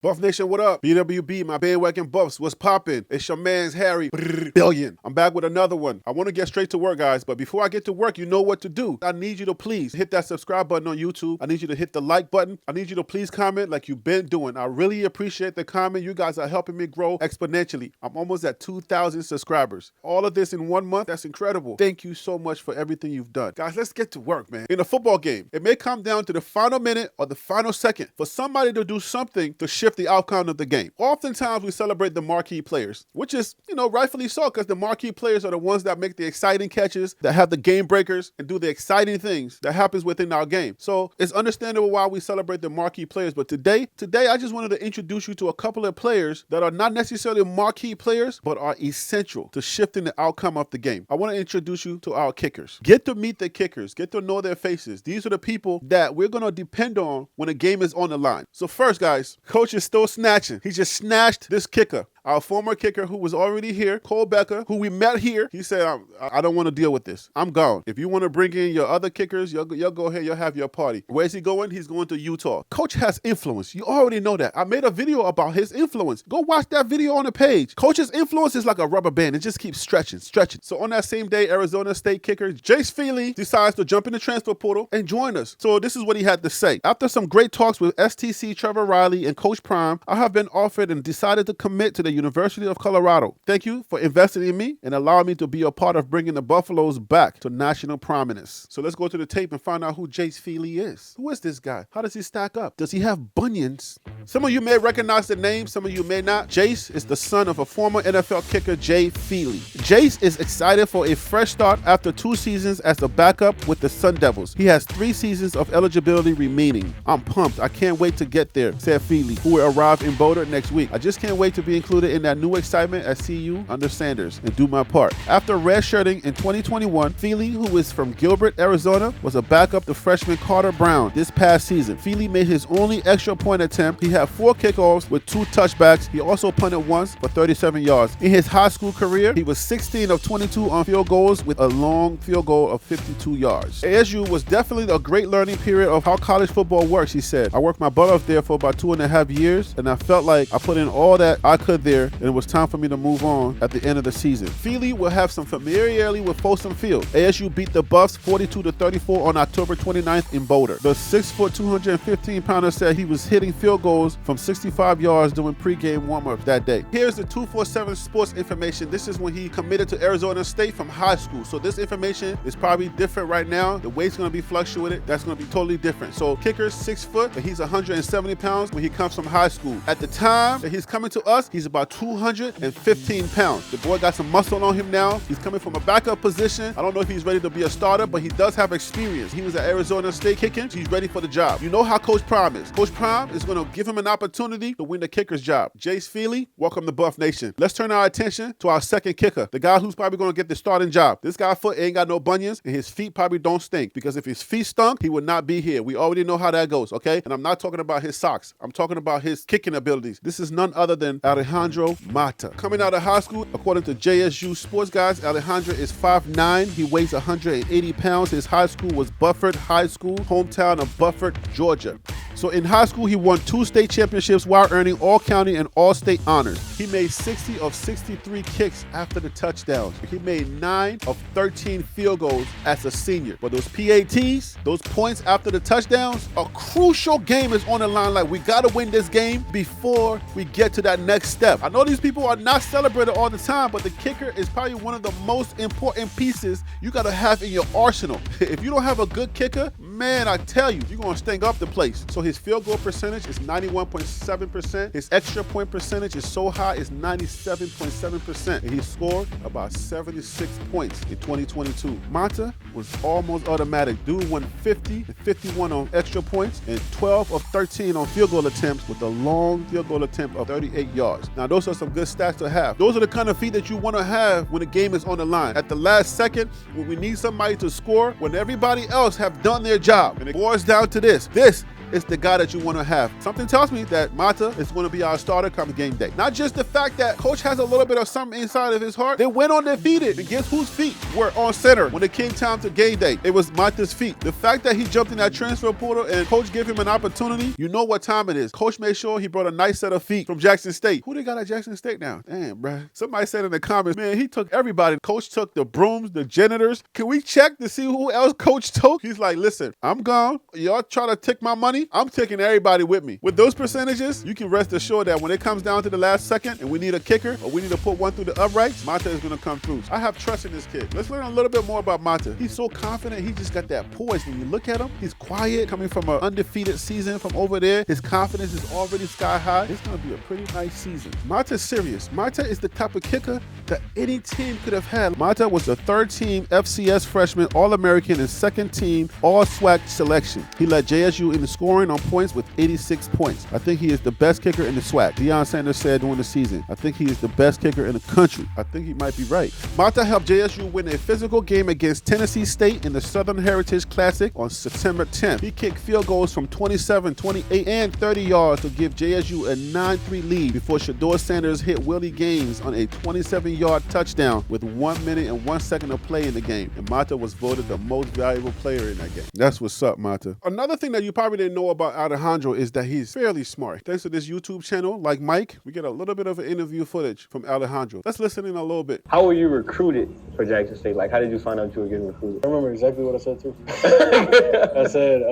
Buff Nation, what up? BWB, my bandwagon buffs, what's poppin'? It's your man's Harry Billion. I'm back with another one. I want to get straight to work, guys, but before I get to work, you know what to do. I need you to please hit that subscribe button on YouTube. I need you to hit the like button. I need you to please comment like you've been doing. I really appreciate the comment. You guys are helping me grow exponentially. I'm almost at 2,000 subscribers. All of this in 1 month, that's incredible. Thank you so much for everything you've done. Guys, let's get to work, man. In a football game, it may come down to the final minute or the final second for somebody to do something to shift the outcome of the game. Oftentimes, we celebrate the marquee players, which is, rightfully so, because the marquee players are the ones that make the exciting catches, that have the game breakers, and do the exciting things that happens within our game. So it's understandable why we celebrate the marquee players. But today, I just wanted to introduce you to a couple of players that are not necessarily marquee players, but are essential to shifting the outcome of the game. I want to introduce you to our kickers. Get to meet the kickers. Get to know their faces. These are the people that we're going to depend on when a game is on the line. So first, guys, coach is still snatching. He just snatched this kicker. Our former kicker who was already here, Cole Becker, who we met here, he said, I don't want to deal with this. I'm gone. If you want to bring in your other kickers, you'll go ahead, you'll have your party. Where's he going? He's going to Utah. Coach has influence. You already know that. I made a video about his influence. Go watch that video on the page. Coach's influence is like a rubber band. It just keeps stretching. So on that same day, Arizona State kicker Jace Feely decides to jump in the transfer portal and join us. So this is what he had to say. After some great talks with STC Trevor Riley and Coach Prime, I have been offered and decided to commit to the University of Colorado. Thank you for investing in me and allowing me to be a part of bringing the Buffaloes back to national prominence. So let's go to the tape and find out who Jace Feely is. Who is this guy? How does he stack up? Does he have bunions? Some of you may recognize the name, some of you may not. Jace is the son of a former NFL kicker, Jace Feely. Jace is excited for a fresh start after 2 seasons as a backup with the Sun Devils. He has 3 seasons of eligibility remaining. I'm pumped. I can't wait to get there, said Feely, who will arrive in Boulder next week. I just can't wait to be included in that new excitement at CU under Sanders and do my part. After redshirting in 2021, Feely, who is from Gilbert, Arizona, was a backup to freshman Carter Brown this past season. Feely made his only extra point attempt. He had 4 kickoffs with 2 touchbacks. He also punted once for 37 yards. In his high school career, he was 16 of 22 on field goals with a long field goal of 52 yards. ASU was definitely a great learning period of how college football works, he said. I worked my butt off there for about 2.5 years, and I felt like I put in all that I could there, and it was time for me to move on at the end of the season. Feely will have some familiarity with Folsom Field. ASU beat the Buffs 42-34 on October 29th in Boulder. The 6', 215-pounder said he was hitting field goals from 65 yards during pregame warm-ups that day. Here's the 247 sports information. This is when he committed to Arizona State from high school. So this information is probably different right now. The weight's going to be fluctuated. That's going to be totally different. So kicker's 6 foot, and he's 170 pounds when he comes from high school. At the time that he's coming to us, he's about 215 pounds. The boy got some muscle on him now. He's coming from a backup position. I don't know if he's ready to be a starter, but he does have experience. He was at Arizona State kicking. He's ready for the job. You know how Coach Prime is. Coach Prime is going to give him an opportunity to win the kicker's job. Jace Feely, welcome to Buff Nation. Let's turn our attention to our second kicker, the guy who's probably going to get the starting job. This guy's foot ain't got no bunions, and his feet probably don't stink, because if his feet stunk, he would not be here. We already know how that goes, okay? And I'm not talking about his socks. I'm talking about his kicking abilities. This is none other than Alejandro Mata. Coming out of high school, according to JSU Sports Guys, Alejandro is 5'9". He weighs 180 pounds. His high school was Bufford High School, hometown of Bufford, Georgia. So in high school, he won 2 state championships while earning all-county and all-state honors. He made 60 of 63 kicks after the touchdowns. He made 9 of 13 field goals as a senior. But those PATs, those points after the touchdowns, a crucial game is on the line. Like, we got to win this game before we get to that next step. I know these people are not celebrated all the time, but the kicker is probably one of the most important pieces you got to have in your arsenal. If you don't have a good kicker, man, I tell you, you're going to stink up the place. So his field goal percentage is 91.7%. His extra point percentage is so high, it's 97.7%. And he scored about 76 points in 2022. Mata was almost automatic. Dude won 50 and 51 on extra points and 12 of 13 on field goal attempts with a long field goal attempt of 38 yards. Now, those are some good stats to have. Those are the kind of feet that you want to have when the game is on the line. At the last second, when we need somebody to score, when everybody else have done their job. And it boils down to this. This is the guy that you want to have. Something tells me that Mata is going to be our starter come game day. Not just the fact that coach has a little bit of something inside of his heart. They went undefeated, and guess whose feet were on center when it came time to game day? It was Mata's feet. The fact that he jumped in that transfer portal and coach gave him an opportunity, you know what time it is. Coach made sure he brought a nice set of feet from Jackson State. Who they got at Jackson State now? Damn, bro. Somebody said in the comments, man, he took everybody. Coach took the brooms, the janitors. Can we check to see who else coach took? He's like, listen, I'm gone. Y'all try to take my money. I'm taking everybody with me. With those percentages, you can rest assured that when it comes down to the last second and we need a kicker or we need to put one through the uprights, Mata is going to come through. I have trust in this kid. Let's learn a little bit more about Mata. He's so confident. He just got that poise. When you look at him, he's quiet, coming from an undefeated season from over there. His confidence is already sky high. It's going to be a pretty nice season. Mata's serious. Mata is the type of kicker that any team could have had. Mata was a third-team FCS freshman All-American and second-team All-SWAC selection. He led JSU in the scoring on points with 86 points. I think he is the best kicker in the SWAC. Deion Sanders said during the season, I think he is the best kicker in the country. I think he might be right. Mata helped JSU win a physical game against Tennessee State in the Southern Heritage Classic on September 10th. He kicked field goals from 27, 28, and 30 yards to give JSU a 9-3 lead before Shador Sanders hit Willie Gaines on a 27-yard touchdown with 1 minute and 1 second of play in the game. And Mata was voted the most valuable player in that game. That's what's up, Mata. Another thing that you probably didn't know about Alejandro is that he's fairly smart. Thanks to this YouTube channel, like Mike, we get a little bit of an interview footage from Alejandro. Let's listen in a little bit. How were you recruited for Jackson State? Like, how did you find out you were getting recruited? I remember exactly what I said too. I said,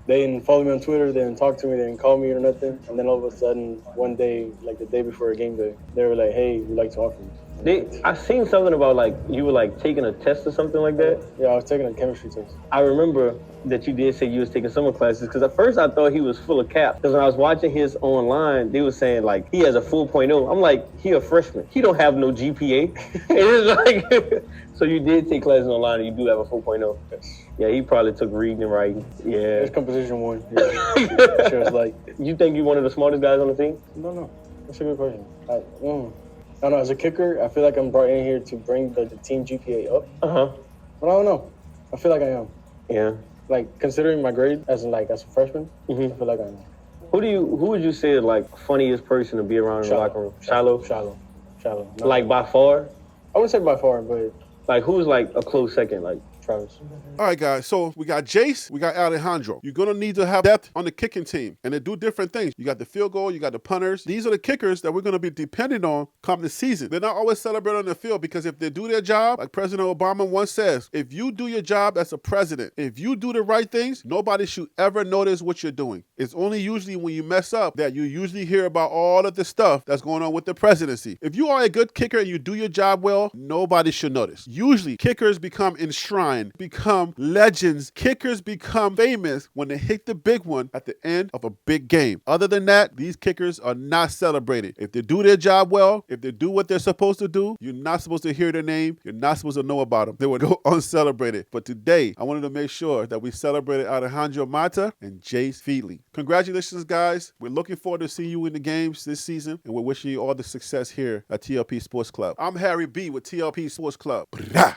they didn't follow me on Twitter, they didn't talk to me, they didn't call me or nothing. And then all of a sudden, one day, like the day before a game day, they were like, hey, we'd like to offer you. I seen something about like you were like taking a test or something like that. Yeah, I was taking a chemistry test. I remember that you did say you was taking summer classes because at first I thought he was full of cap. Because when I was watching his online, they were saying like he has a 4.0. I'm like, he a freshman. He don't have no GPA. And it's like, so you did take classes online and you do have a 4.0. Yes. Yeah, he probably took reading and writing. Yeah. It's composition 1. Yeah. Sure, it's like. You think you're one of the smartest guys on the team? No. That's a good question. I don't know. As a kicker, I feel like I'm brought in here to bring the team GPA up. But I don't know. I feel like I am. Yeah. Like considering my grade as a freshman, I feel like I am. Who would you say is like funniest person to be around in the locker room? Shiloh. No. Like by far? I wouldn't say by far, but like who's like a close second? Like Travis. All right, guys. So we got Jace, we got Alejandro. You're going to need to have depth on the kicking team, and they do different things. You got the field goal, you got the punters. These are the kickers that we're going to be dependent on come the season. They're not always celebrated on the field because if they do their job, like President Obama once says, if you do your job as a president, if you do the right things, nobody should ever notice what you're doing. It's only usually when you mess up that you usually hear about all of the stuff that's going on with the presidency. If you are a good kicker and you do your job well, nobody should notice. Usually, kickers become enshrined, become legends. Kickers become famous when they hit the big one at the end of a big game. Other than that, these kickers are not celebrated. If they do their job well, if they do what they're supposed to do, you're not supposed to hear their name. You're not supposed to know about them. They will go uncelebrated. But today, I wanted to make sure that we celebrated Alejandro Mata and Jace Feely. Congratulations, guys. We're looking forward to seeing you in the games this season, and we're wishing you all the success here at TLP Sports Club. I'm Harry B with TLP Sports Club. Brah.